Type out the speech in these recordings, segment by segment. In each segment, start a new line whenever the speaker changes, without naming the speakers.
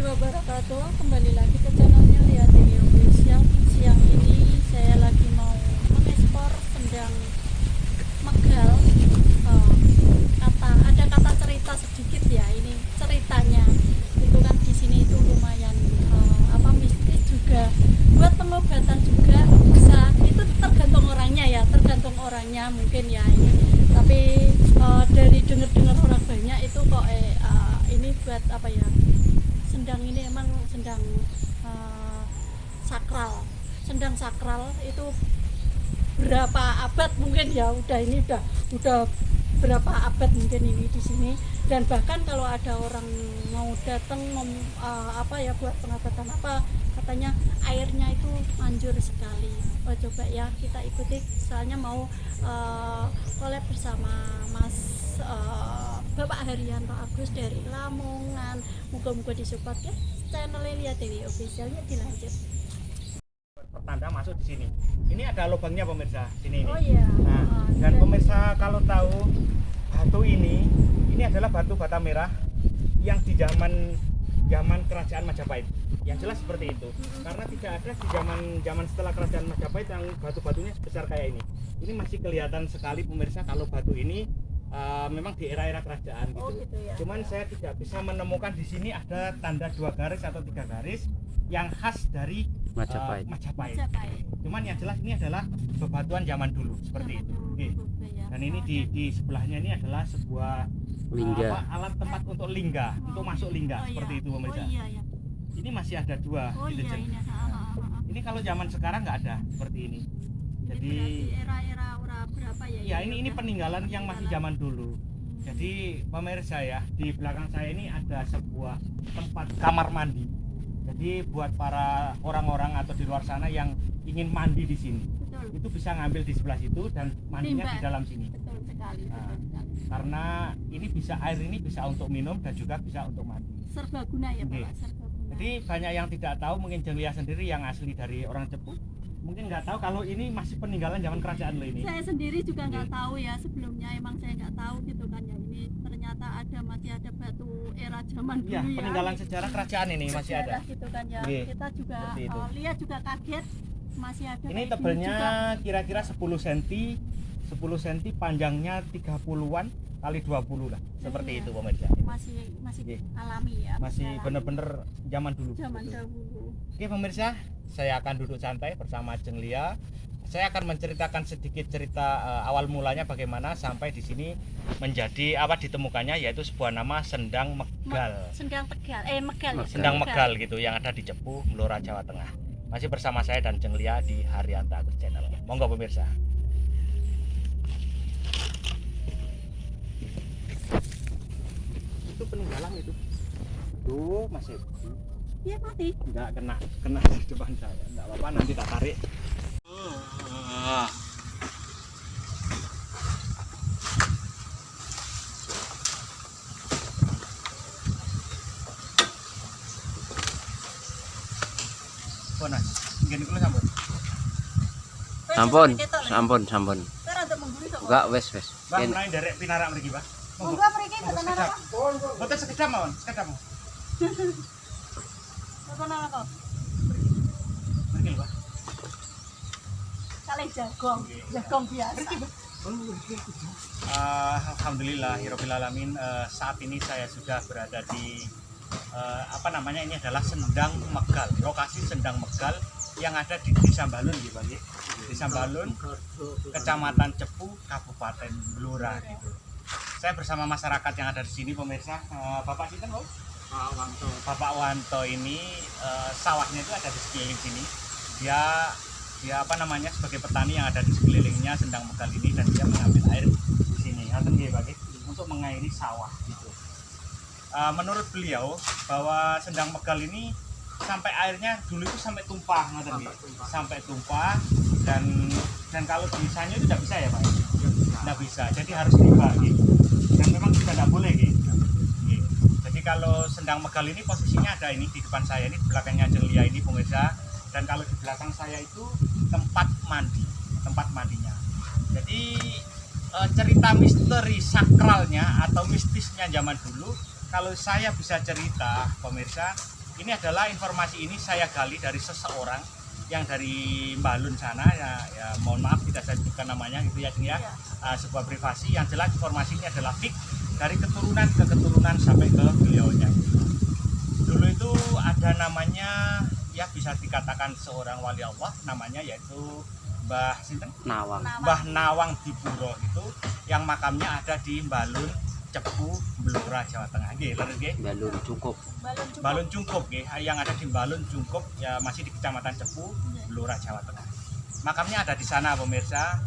wabarakatuh. Kembali lagi ke channelnya Lia TV Official. Siang ini saya lagi mau mengekspor sendang megal. Ada kata cerita sedikit ya. Ini ceritanya itu kan di sini itu lumayan mistis juga. Buat pengobatan juga bisa. Itu tergantung orangnya ya, tergantung orangnya mungkin ya ini. Tapi dari dengar orang banyak itu kok ini buat apa ya? Sendang ini emang sendang sakral. Sendang sakral itu berapa abad mungkin ya, udah berapa abad mungkin ini di sini. Dan bahkan kalau ada orang mau datang buat pengobatan katanya airnya itu manjur sekali. Coba ya kita ikuti, soalnya mau collab bersama Bapak Haryanto Agus dari Lamongan. Moga-moga disupport ya channel Lia TV Officialnya. Dilanjut.
Pertanda masuk di sini. Ini ada lubangnya pemirsa, sini ini.
Oh iya.
Nah, dan pemirsa kalau tahu batu ini adalah batu bata merah yang di zaman kerajaan Majapahit. Yang jelas seperti itu. Karena tidak ada di zaman setelah kerajaan Majapahit yang batu-batunya sebesar kayak ini. Ini masih kelihatan sekali pemirsa kalau batu ini memang di era-era kerajaan gitu.
Oh, gitu ya.
Cuman saya tidak bisa menemukan di sini ada tanda 2 garis atau 3 garis yang khas dari Majapahit. Cuman yang jelas ini adalah bebatuan zaman dulu seperti itu. Oke. Dan ini di sebelahnya ini adalah sebuah alat tempat untuk lingga, untuk masuk lingga seperti itu pemirsa.
Oh, iya.
Ini masih ada 2 gitu. Ini kalau zaman sekarang nggak ada seperti ini. Jadi
era berapa ya?
Ya, ini peninggalan yang masih zaman dulu. Jadi pemirsa ya, di belakang saya ini ada sebuah tempat kamar mandi. Jadi buat para orang-orang atau di luar sana yang ingin mandi di sini, betul, itu bisa ngambil di sebelah situ dan mandinya di dalam sini.
Betul sekali.
Karena air ini bisa untuk minum dan juga bisa untuk mandi.
Serbaguna ya Pak, serbaguna.
Jadi banyak yang tidak tahu, mungkin Jenglia sendiri yang asli dari orang Cepu mungkin nggak tahu kalau ini masih peninggalan zaman kerajaan loh ini.
Saya sendiri juga nggak tahu ya, sebelumnya emang saya nggak tahu gitu kan ya, ini ternyata masih ada batu era zaman dulu ya.
Peninggalan sejarah kerajaan ini masih ada.
Gitu kan ya. Kita juga lihat juga kaget masih ada.
Ini tebalnya kira-kira 10 cm, panjangnya 30-an kali 20 lah. Seperti itu pemirsa.
Masih alami ya.
Masih bener-bener zaman dulu.
Zaman dahulu.
Oke pemirsa, saya akan duduk santai bersama Jenglia. Saya akan menceritakan sedikit cerita awal mulanya bagaimana sampai di sini menjadi ditemukannya, yaitu sebuah nama sendang megal. Sendang megal gitu yang ada di Cepu, Blora, Jawa Tengah. Masih bersama saya dan Jenglia di Haryanto Agus Channel. Monggo pemirsa. Itu peninggalan itu. Tuh masih.
Iya mati.
Enggak kena di depan saya. Enggak apa-apa, nanti tak tarik. Ponas, gini kulo
Sampun. Enggak, wes.
Bang, mulai dari pinarak mriki, Pak.
Monggo mriki mboten ana apa?
Mboten sekedap mawon, sekedap.
Mboten ana apa?
Mriki, Pak.
Kalih jagong biasa.
Alhamdulillahirabbil alamin, saat ini saya sudah berada di ini adalah Sendang Megal, lokasi Sendang Megal yang ada di Desa Balun gitu, Pak. Desa Balun, Kecamatan Cepu, Kabupaten Blora gitu. Saya bersama masyarakat yang ada di sini pemirsa. Bapak sinten, Pak? Bapak Wanto ini sawahnya itu ada di sekeliling sini. Dia sebagai petani yang ada di sekelilingnya Sendang Megal ini, dan dia mengambil air di sini untuk mengairi sawah gitu. Menurut beliau bahwa Sendang Megal ini sampai airnya dulu itu sampai tumpah, sampai tumpah, dan kalau bisanya itu tidak bisa ya Pak, tidak bisa, jadi harus dibagi, dan memang juga tidak boleh gitu. Jadi kalau Sendang Megal ini posisinya ada ini di depan saya, ini di belakangnya Jenglia ini pemirsa, dan kalau di belakang saya itu tempat mandinya. Jadi cerita misteri sakralnya atau mistisnya zaman dulu, kalau saya bisa cerita pemirsa, Ini adalah informasi ini saya gali dari seseorang yang dari Mbalun sana ya mohon maaf tidak saya sebutkan namanya gitu ya Cing ya. Sebuah privasi yang jelas informasi ini adalah fix dari keturunan ke keturunan sampai ke beliaunya. Dulu itu ada namanya ya bisa dikatakan seorang wali Allah, namanya yaitu Mbah Sinten?
Nawang.
Mbah Nawang Dipuro itu yang makamnya ada di Mbalun Cepu, Blora, Jawa Tengah. Nggih, leres nggih.
Balun cukup.
Balun Cungkup nggih, yang ada di Balun Cungkup ya masih di Kecamatan Cepu, Blora, Jawa Tengah. Makamnya ada di sana pemirsa.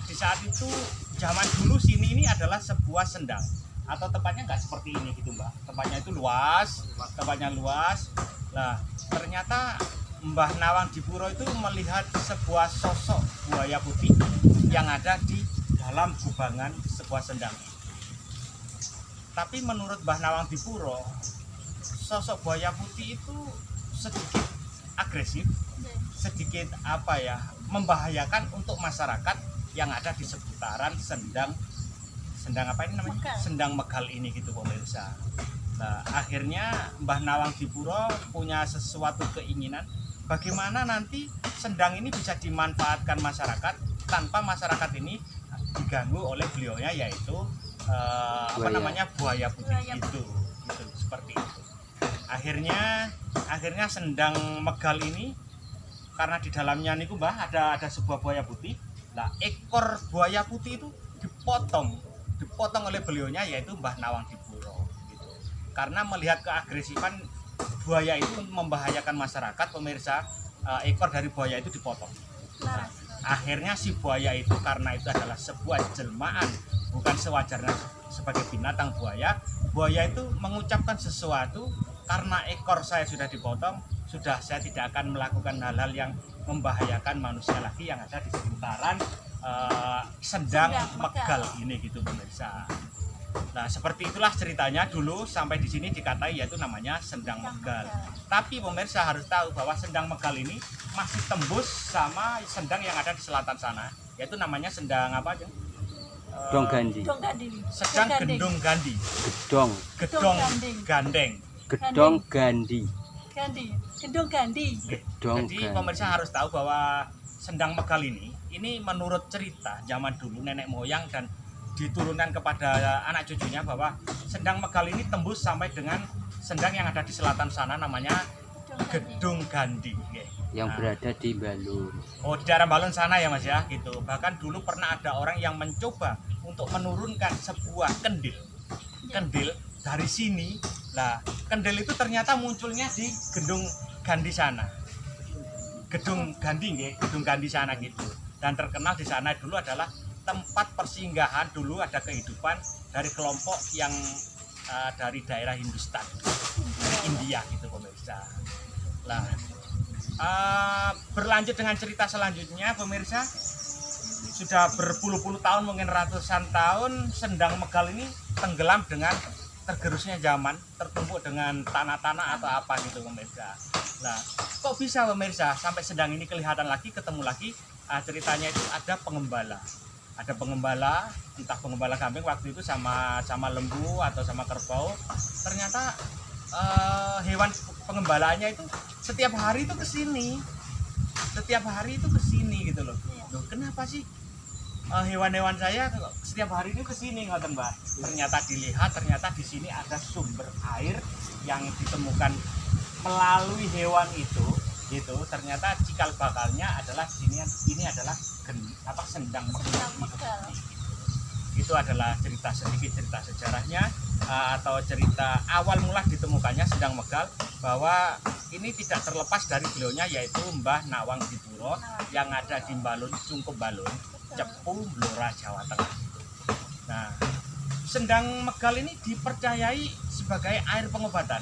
Di saat itu zaman dulu sini ini adalah sebuah sendang atau tempatnya nggak seperti ini gitu Mbak. Tempatnya itu luas, tempatnya luas. Nah, ternyata Mbah Nawang Dipuro itu melihat sebuah sosok buaya putih yang ada di dalam kubangan sebuah sendang. Tapi menurut Mbah Nawang Dipuro, sosok buaya putih itu sedikit agresif, sedikit membahayakan untuk masyarakat yang ada di seputaran sendang apa ini namanya?
Megal.
Sendang Megal ini gitu pemirsa. Nah, akhirnya Mbah Nawang Dipuro punya sesuatu keinginan bagaimana nanti sendang ini bisa dimanfaatkan masyarakat tanpa masyarakat ini diganggu oleh beliaunya yaitu buaya putih itu seperti itu. Akhirnya sendang Megal ini karena di dalamnya niku Mbah ada sebuah buaya putih. Nah, ekor buaya putih itu dipotong oleh beliaunya yaitu Mbah Nawang Dipuro gitu. Karena melihat keagresifan buaya itu membahayakan masyarakat pemirsa, ekor dari buaya itu dipotong. Nah, akhirnya si buaya itu karena itu adalah sebuah jelmaan bukan sewajarnya sebagai binatang buaya itu mengucapkan sesuatu, karena ekor saya sudah dipotong, sudah saya tidak akan melakukan hal-hal yang membahayakan manusia lagi yang ada di seputaran sendang Megal ini gitu pemirsa. Nah, seperti itulah ceritanya dulu sampai di sini dikatai yaitu namanya Sendang Megal. Tapi pemirsa harus tahu bahwa Sendang Megal ini masih tembus sama sendang yang ada di selatan sana, yaitu namanya Sendang apa aja?
Gedong Gandi.
Sedang Gendong Gandi.
Gedong
Gandeng.
Gedong Gandi.
Gendong Gandi.
Gedong
Jadi
Gandi.
pemirsa harus tahu bahwa Sendang Megal ini menurut cerita zaman dulu nenek moyang dan diturunkan kepada anak cucunya bahwa Sendang Megal ini tembus sampai dengan sendang yang ada di selatan sana namanya Gedung Gandi
Yang berada di Balun.
Oh, di daerah Balun sana ya Mas ya gitu. Bahkan dulu pernah ada orang yang mencoba untuk menurunkan sebuah kendil dari sini. Lah, kendil itu ternyata munculnya di Gedung Gandi sana. Gedung Gandi sana gitu. Dan terkenal di sana dulu adalah tempat persinggahan, dulu ada kehidupan dari kelompok yang dari daerah Hindustan, dari India gitu pemirsa. Nah, berlanjut dengan cerita selanjutnya pemirsa, sudah berpuluh-puluh tahun mungkin ratusan tahun Sendang Megal ini tenggelam dengan tergerusnya zaman, tertumpuk dengan tanah-tanah atau apa gitu pemirsa. Nah, kok bisa pemirsa sampai Sendang ini kelihatan lagi, ketemu lagi? Ceritanya itu ada pengembala, entah pengembala kambing waktu itu sama lembu atau sama kerbau. Ternyata hewan pengembalanya itu setiap hari itu kesini gitu loh. Loh, kenapa sih hewan-hewan saya setiap hari itu kesini ngoten Mbak? Ternyata di sini ada sumber air yang ditemukan melalui hewan itu gitu. Ternyata cikal bakalnya adalah ini adalah Sendang Megal. Itu adalah sedikit cerita sejarahnya atau cerita awal mula ditemukannya Sendang Megal, bahwa ini tidak terlepas dari beliaunya yaitu Mbah Nawang Dipuro yang ada di Balun, Cungkup Balun, Cepu, Blora, Jawa Tengah. Nah, Sendang Megal ini dipercayai sebagai air pengobatan.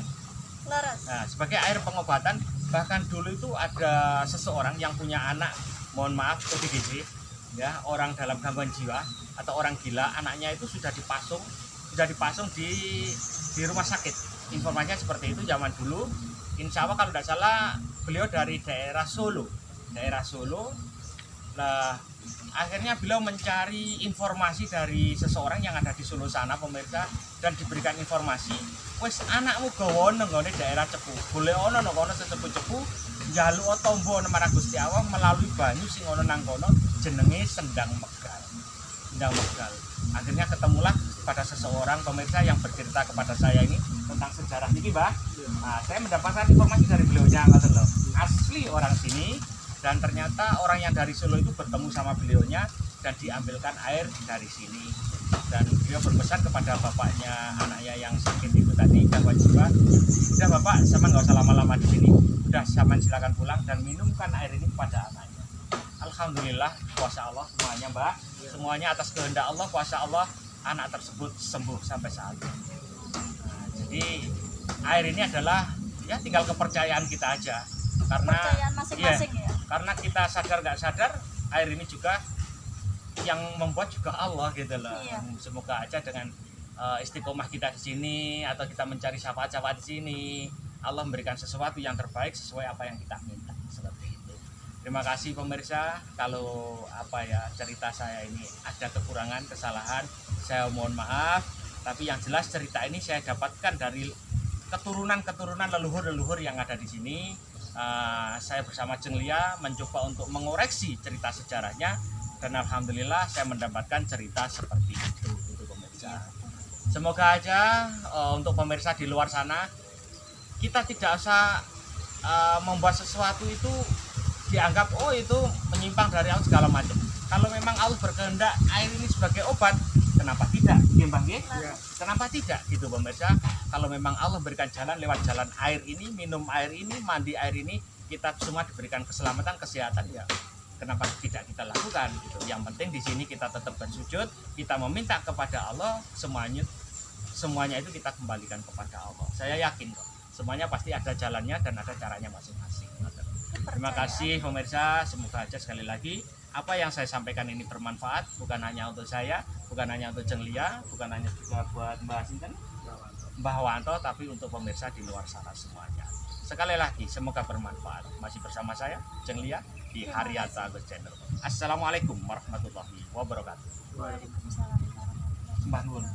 Nah, sebagai air pengobatan, bahkan dulu itu ada seseorang yang punya anak, mohon maaf ODGJ, ya, orang dalam gangguan jiwa atau orang gila, anaknya itu sudah dipasung di rumah sakit. Informasinya seperti itu zaman dulu. Insya Allah kalau tidak salah beliau dari daerah Solo. Nah, akhirnya beliau mencari informasi dari seseorang yang ada di Solo sana pemirsa, dan diberikan informasi wis anakmu gawa nang nggone daerah Cepu. Golek ana nang kono sesepuh-cepu njaluk tombo nang marang Gusti Allah melalui banyu sing ana nang kono jenenge Sendang Megal. Sendang Megal. Akhirnya ketemulah pada seseorang pemirsa yang bercerita kepada saya ini tentang sejarah niki, Mbah. Nah, saya mendapatkan informasi dari beliaunya ngoten lho. Asli orang sini dan ternyata orang yang dari Solo itu bertemu sama beliaunya dan diambilkan air dari sini. Dan beliau berpesan kepada bapaknya anaknya yang sakit itu tadi, gangguan jiwa, udah Bapak sama nggak usah lama-lama di sini, udah sama silakan pulang dan minumkan air ini kepada anaknya. Alhamdulillah kuasa Allah semuanya, Mbak, semuanya atas kehendak Allah, kuasa Allah, anak tersebut sembuh sampai saat ini. Nah, jadi air ini adalah ya tinggal kepercayaan kita aja, karena
Kepercayaan masing-masing ya.
karena kita sadar nggak sadar air ini juga yang membuat juga Allah gitu loh.
Iya.
Semoga aja dengan istiqomah kita di sini atau kita mencari syafaat-syafaat di sini, Allah memberikan sesuatu yang terbaik sesuai apa yang kita minta, seperti itu. Terima kasih pemirsa, kalau cerita saya ini ada kekurangan, kesalahan, saya mohon maaf. Tapi yang jelas cerita ini saya dapatkan dari keturunan leluhur-leluhur yang ada di sini. Saya bersama Jeng Lia mencoba untuk mengoreksi cerita sejarahnya. Dan alhamdulillah saya mendapatkan cerita seperti itu pemirsa. Semoga aja untuk pemirsa di luar sana kita tidak usah membuat sesuatu itu dianggap itu menyimpang dari Allah segala macam. Kalau memang Allah berkehendak air ini sebagai obat, kenapa tidak? Bang, ya? Kenapa tidak gitu pemirsa? Kalau memang Allah berikan jalan lewat jalan air ini, minum air ini, mandi air ini, kita semua diberikan keselamatan, kesehatan ya. Kenapa tidak kita lakukan gitu. Yang penting di sini kita tetap bersujud, kita meminta kepada Allah, semuanya itu kita kembalikan kepada Allah. Saya yakin kok, semuanya pasti ada jalannya dan ada caranya masing-masing. Terima kasih pemirsa, semoga aja sekali lagi apa yang saya sampaikan ini bermanfaat, bukan hanya untuk saya, bukan hanya untuk Jeng Lia, bukan hanya juga buat Mbah Sinten, Mbah Wanto, tapi untuk pemirsa di luar sana semuanya. Sekali lagi semoga bermanfaat. Masih bersama saya Jeng Lia di Haryata Agus Channel. Assalamualaikum warahmatullahi wabarakatuh.
Waalaikumsalam warahmatullahi wabarakatuh.
Mbah Nuwun.